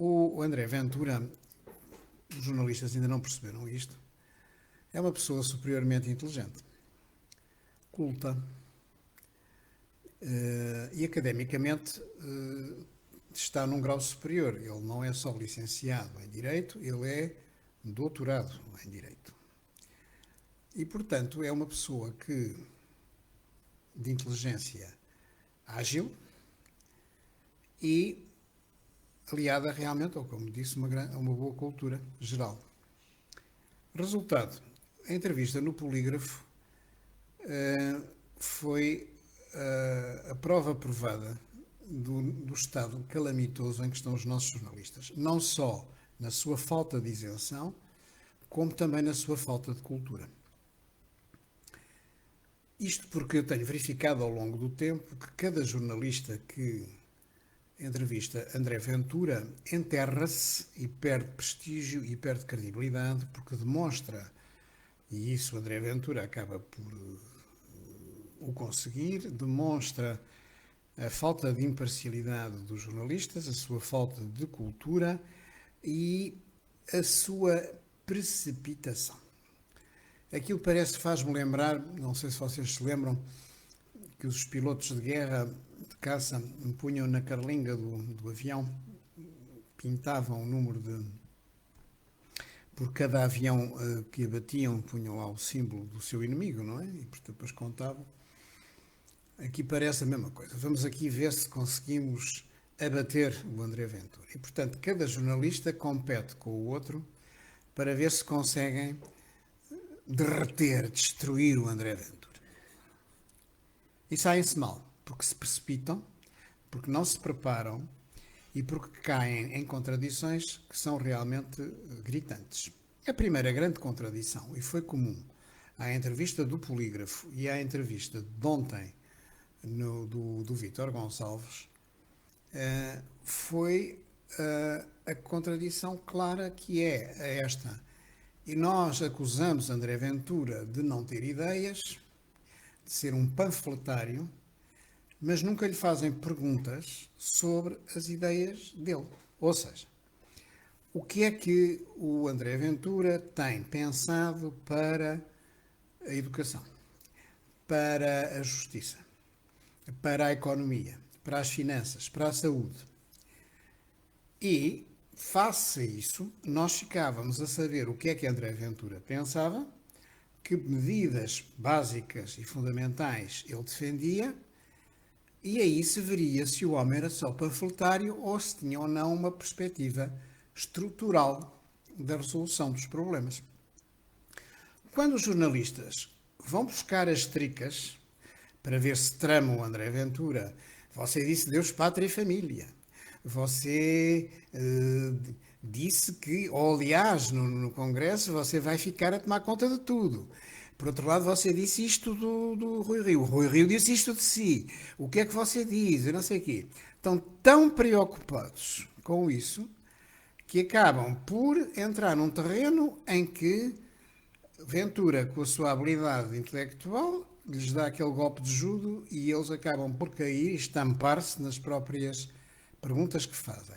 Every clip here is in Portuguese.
O André Ventura, os jornalistas ainda não perceberam isto, é uma pessoa superiormente inteligente, culta e academicamente está num grau superior. Ele não é só licenciado em Direito, ele é doutorado em Direito. E, portanto, é uma pessoa de inteligência ágil e aliada realmente, ou como disse, a uma boa cultura geral. Resultado, a entrevista no Polígrafo foi a prova provada do estado calamitoso em que estão os nossos jornalistas. Não só na sua falta de isenção, como também na sua falta de cultura. Isto porque eu tenho verificado ao longo do tempo que cada jornalista que entrevista André Ventura enterra-se e perde prestígio e perde credibilidade porque demonstra, e isso André Ventura acaba por o conseguir, demonstra a falta de imparcialidade dos jornalistas, a sua falta de cultura e a sua precipitação. Aquilo faz-me lembrar, não sei se vocês se lembram, que os pilotos de guerra de caça punham na carlinga do avião, pintavam o número de... Por cada avião que abatiam, punham lá o símbolo do seu inimigo, não é? E depois contavam. Aqui parece a mesma coisa. Vamos aqui ver se conseguimos abater o André Ventura. E, portanto, cada jornalista compete com o outro para ver se conseguem derreter, destruir o André Ventura. E saem-se mal, porque se precipitam, porque não se preparam e porque caem em contradições que são realmente gritantes. A primeira grande contradição, e foi comum à entrevista do Polígrafo e à entrevista de ontem do Vítor Gonçalves, foi a contradição clara que é esta. E nós acusamos André Ventura de não ter ideias, de ser um panfletário, mas nunca lhe fazem perguntas sobre as ideias dele. Ou seja, o que é que o André Ventura tem pensado para a educação, para a justiça, para a economia, para as finanças, para a saúde? E, face a isso, nós ficávamos a saber o que é que André Ventura pensava, que medidas básicas e fundamentais ele defendia, e aí se veria se o homem era só panfletário ou se tinha ou não uma perspectiva estrutural da resolução dos problemas. Quando os jornalistas vão buscar as tricas para ver se tramam o André Ventura, você disse Deus, Pátria e Família. Você disse que, ou aliás, no Congresso, você vai ficar a tomar conta de tudo. Por outro lado, você disse isto do Rui Rio. O Rui Rio disse isto de si. O que é que você diz? Eu não sei o quê. Estão tão preocupados com isso que acabam por entrar num terreno em que Ventura, com a sua habilidade intelectual, lhes dá aquele golpe de judo e eles acabam por cair e estampar-se nas próprias perguntas que fazem.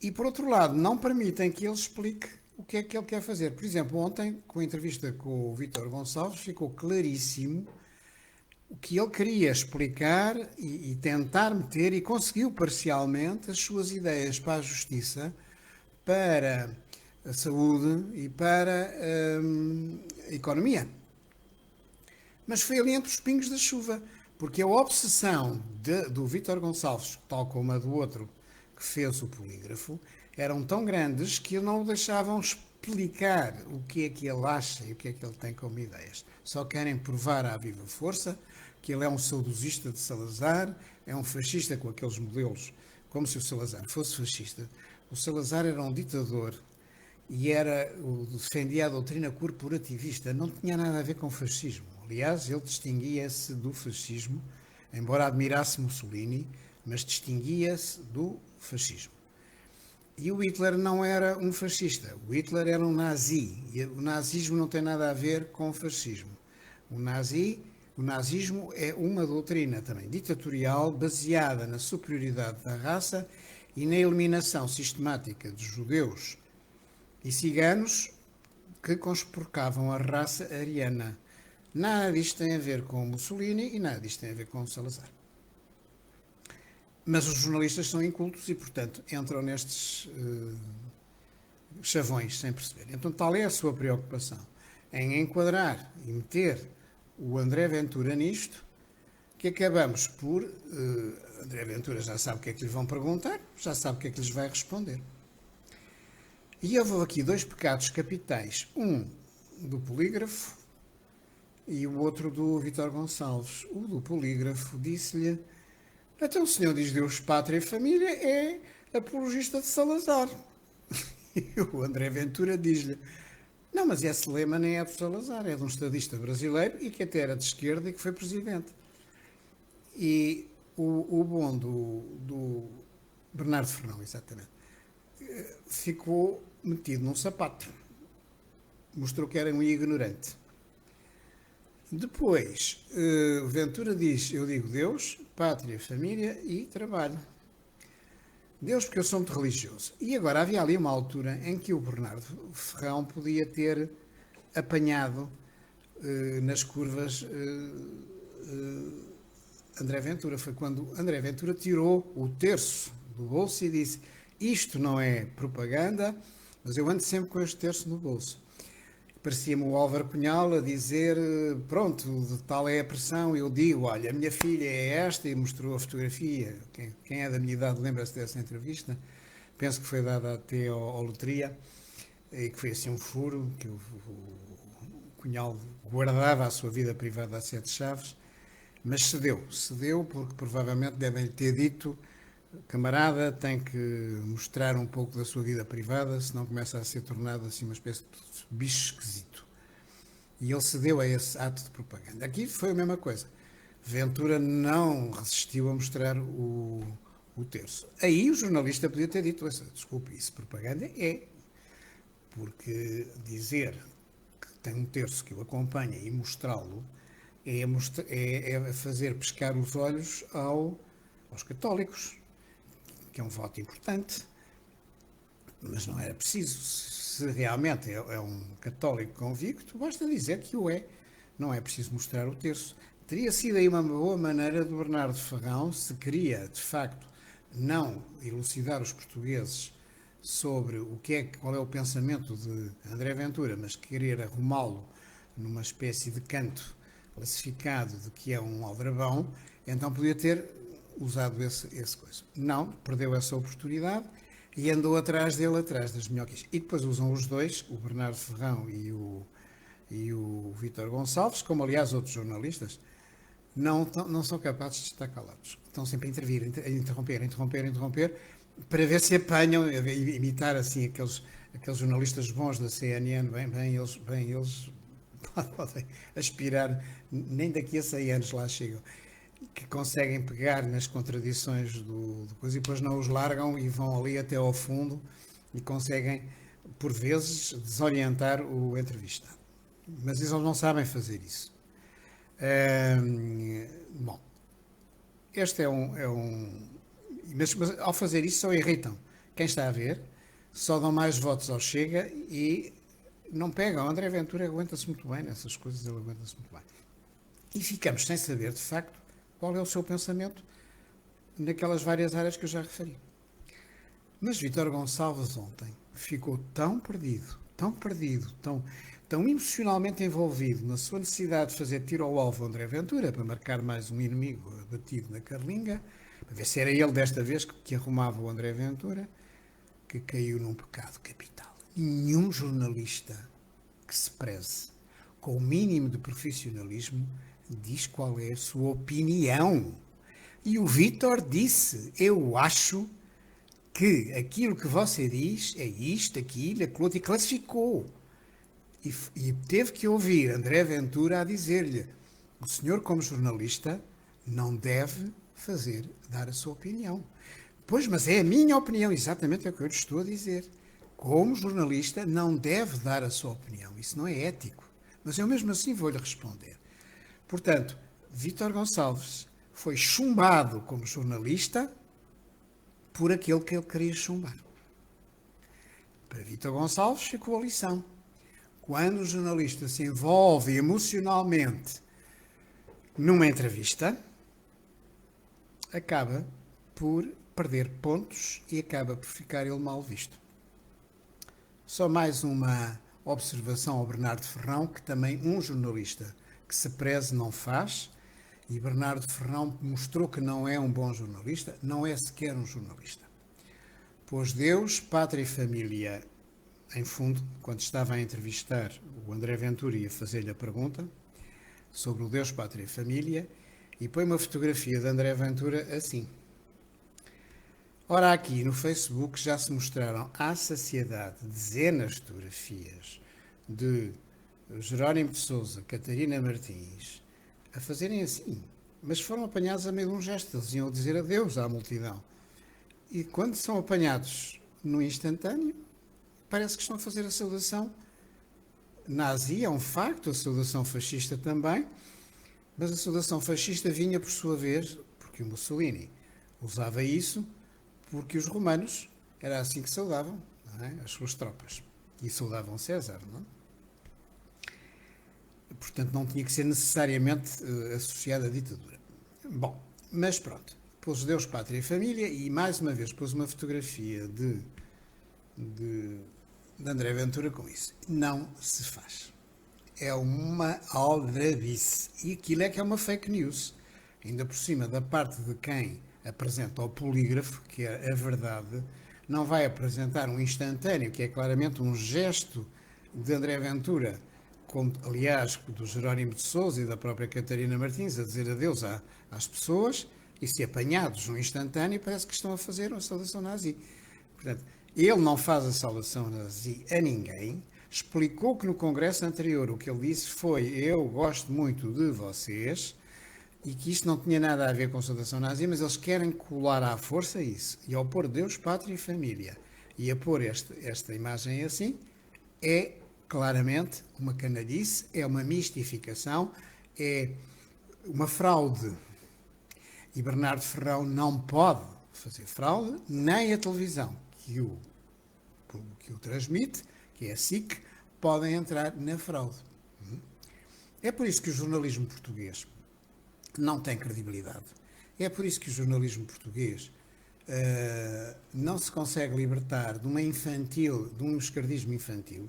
E, por outro lado, não permitem que ele explique o que é que ele quer fazer. Por exemplo, ontem, com a entrevista com o Vítor Gonçalves, ficou claríssimo o que ele queria explicar e tentar meter, e conseguiu parcialmente, as suas ideias para a justiça, para a saúde e para a economia. Mas foi ali entre os pingos da chuva, porque a obsessão do Vítor Gonçalves, tal como a do outro que fez o Polígrafo, eram tão grandes que não o deixavam explicar o que é que ele acha e o que é que ele tem como ideias. Só querem provar à viva força que ele é um saudosista de Salazar, é um fascista com aqueles modelos, como se o Salazar fosse fascista. O Salazar era um ditador e defendia a doutrina corporativista, não tinha nada a ver com fascismo. Aliás, ele distinguia-se do fascismo, embora admirasse Mussolini, mas distinguia-se do fascismo. E o Hitler não era um fascista, o Hitler era um nazi, e o nazismo não tem nada a ver com o fascismo. O nazismo é uma doutrina também ditatorial, baseada na superioridade da raça e na eliminação sistemática de judeus e ciganos que conspurcavam a raça ariana. Nada disto tem a ver com Mussolini e nada disto tem a ver com Salazar. Mas os jornalistas são incultos e, portanto, entram nestes chavões sem perceber. Então, tal é a sua preocupação em enquadrar e meter o André Ventura nisto, que acabamos por... André Ventura já sabe o que é que lhe vão perguntar, já sabe o que é que lhes vai responder. E houve aqui dois pecados capitais, um do polígrafo e o outro do Vítor Gonçalves. O do polígrafo disse-lhe: então o senhor diz Deus, pátria e família, é apologista de Salazar. E o André Ventura diz-lhe: não, mas esse lema nem é de Salazar, é de um estadista brasileiro e que até era de esquerda e que foi presidente. E o bom do Bernardo Fernão, exatamente, ficou metido num sapato. Mostrou que era um ignorante. Depois, Ventura diz: eu digo Deus, pátria, família e trabalho. Deus, porque eu sou muito religioso. E agora havia ali uma altura em que o Bernardo Ferrão podia ter apanhado nas curvas André Ventura. Foi quando André Ventura tirou o terço do bolso e disse: isto não é propaganda, mas eu ando sempre com este terço no bolso. Parecia-me o Álvaro Cunhal a dizer: pronto, tal é a pressão, eu digo, olha, a minha filha é esta, e mostrou a fotografia. Quem é da minha idade lembra-se dessa entrevista, penso que foi dada até ao Loteria, e que foi assim um furo, que o Cunhal guardava a sua vida privada a sete chaves, mas cedeu porque provavelmente devem ter dito: camarada, tem que mostrar um pouco da sua vida privada, senão começa a ser tornado assim uma espécie de bicho esquisito. E ele cedeu a esse ato de propaganda. Aqui foi a mesma coisa. Ventura não resistiu a mostrar o terço. Aí o jornalista podia ter dito: desculpe, isso propaganda é, porque dizer que tem um terço que o acompanha e mostrá-lo é fazer pescar os olhos aos católicos, que é um voto importante, mas não era preciso. Se realmente é um católico convicto, basta dizer que o é. Não é preciso mostrar o terço. Teria sido aí uma boa maneira do Bernardo Ferrão, se queria, de facto, não elucidar os portugueses sobre qual é o pensamento de André Ventura, mas querer arrumá-lo numa espécie de canto classificado de que é um aldrabão, então podia ter usado esse coisa. Não, perdeu essa oportunidade e andou atrás das minhocas. E depois usam os dois, o Bernardo Ferrão e o Vítor Gonçalves, como aliás outros jornalistas, não são capazes de estar calados. Estão sempre a intervir, a interromper, para ver se apanham, a imitar assim aqueles jornalistas bons da CNN, bem eles podem aspirar, nem daqui a 100 anos lá chegam, que conseguem pegar nas contradições do coisa e depois não os largam e vão ali até ao fundo e conseguem, por vezes, desorientar o entrevistado. Mas eles não sabem fazer isso. Bom, este é um mas ao fazer isso só irritam quem está a ver, só dão mais votos ao Chega e não pegam. O André Ventura aguenta-se muito bem nessas coisas, ele aguenta-se muito bem. E ficamos sem saber, de facto, qual é o seu pensamento naquelas várias áreas que eu já referi. Mas Vítor Gonçalves ontem ficou tão perdido, tão emocionalmente envolvido na sua necessidade de fazer tiro ao alvo André Ventura para marcar mais um inimigo abatido na Carlinga, para ver se era ele desta vez que arrumava o André Ventura, que caiu num pecado capital. Nenhum jornalista que se preze com o mínimo de profissionalismo diz qual é a sua opinião. E o Vítor disse: eu acho que aquilo que você diz é isto, aquilo, aquilo outro, e classificou. E teve que ouvir André Ventura a dizer-lhe: o senhor, como jornalista, não deve dar a sua opinião. Pois, mas é a minha opinião, exatamente é o que eu lhe estou a dizer. Como jornalista, não deve dar a sua opinião. Isso não é ético. Mas eu mesmo assim vou-lhe responder. Portanto, Vítor Gonçalves foi chumbado como jornalista por aquele que ele queria chumbar. Para Vítor Gonçalves ficou a lição. Quando o jornalista se envolve emocionalmente numa entrevista, acaba por perder pontos e acaba por ficar ele mal visto. Só mais uma observação ao Bernardo Ferrão, que também um jornalista que se preze não faz, e Bernardo Ferrão mostrou que não é um bom jornalista, não é sequer um jornalista. Pôs Deus, pátria e família em fundo, quando estava a entrevistar o André Ventura e a fazer-lhe a pergunta sobre o Deus, pátria e família, e põe uma fotografia de André Ventura assim. Ora, aqui no Facebook já se mostraram à saciedade dezenas de fotografias de Jerónimo de Sousa, Catarina Martins, a fazerem assim, mas foram apanhados a meio de um gesto, eles iam dizer adeus à multidão. E quando são apanhados no instantâneo, parece que estão a fazer a saudação nazi, é um facto, a saudação fascista também, mas a saudação fascista vinha por sua vez, porque o Mussolini usava isso, porque os romanos era assim que saudavam, não é? As suas tropas, e saudavam César, não é? Portanto, não tinha que ser necessariamente associada à ditadura. Bom, mas pronto, pôs Deus, pátria e família, e mais uma vez pôs uma fotografia de André Ventura com isso. Não se faz. É uma aldrabice. E aquilo é que é uma fake news. Ainda por cima da parte de quem apresenta ao polígrafo, que é a verdade, não vai apresentar um instantâneo, que é claramente um gesto de André Ventura, como, aliás, do Jerónimo de Sousa e da própria Catarina Martins, a dizer adeus às pessoas, e se apanhados no instantâneo, parece que estão a fazer uma saudação nazi. Portanto, ele não faz a saudação nazi a ninguém, explicou que no congresso anterior o que ele disse foi: eu gosto muito de vocês, e que isto não tinha nada a ver com saudação nazi, mas eles querem colar à força isso. E ao pôr Deus, pátria e família, e a pôr esta imagem assim, é claramente uma canalice, é uma mistificação, é uma fraude. E Bernardo Ferrão não pode fazer fraude, nem a televisão que o transmite, que é a SIC, podem entrar na fraude. É por isso que o jornalismo português não tem credibilidade. É por isso que o jornalismo português não se consegue libertar de um esquerdismo infantil.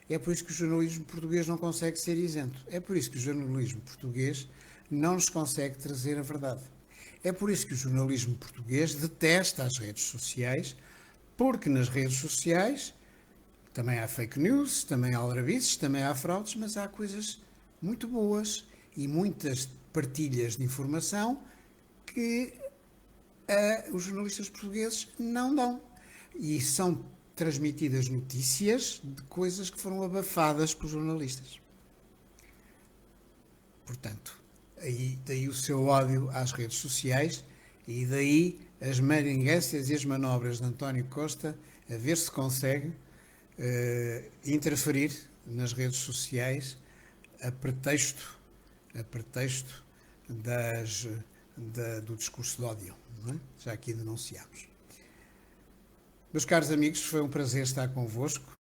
É por isso que o jornalismo português não consegue ser isento. É por isso que o jornalismo português não nos consegue trazer a verdade. É por isso que o jornalismo português detesta as redes sociais, porque nas redes sociais também há fake news, também há aldrabices, também há fraudes, mas há coisas muito boas e muitas partilhas de informação que os jornalistas portugueses não dão. E são transmitidas notícias de coisas que foram abafadas pelos jornalistas. Portanto, daí o seu ódio às redes sociais e daí as maringuências e as manobras de António Costa a ver se consegue interferir nas redes sociais a pretexto do discurso de ódio, não é? Já aqui denunciámos. Meus caros amigos, foi um prazer estar convosco.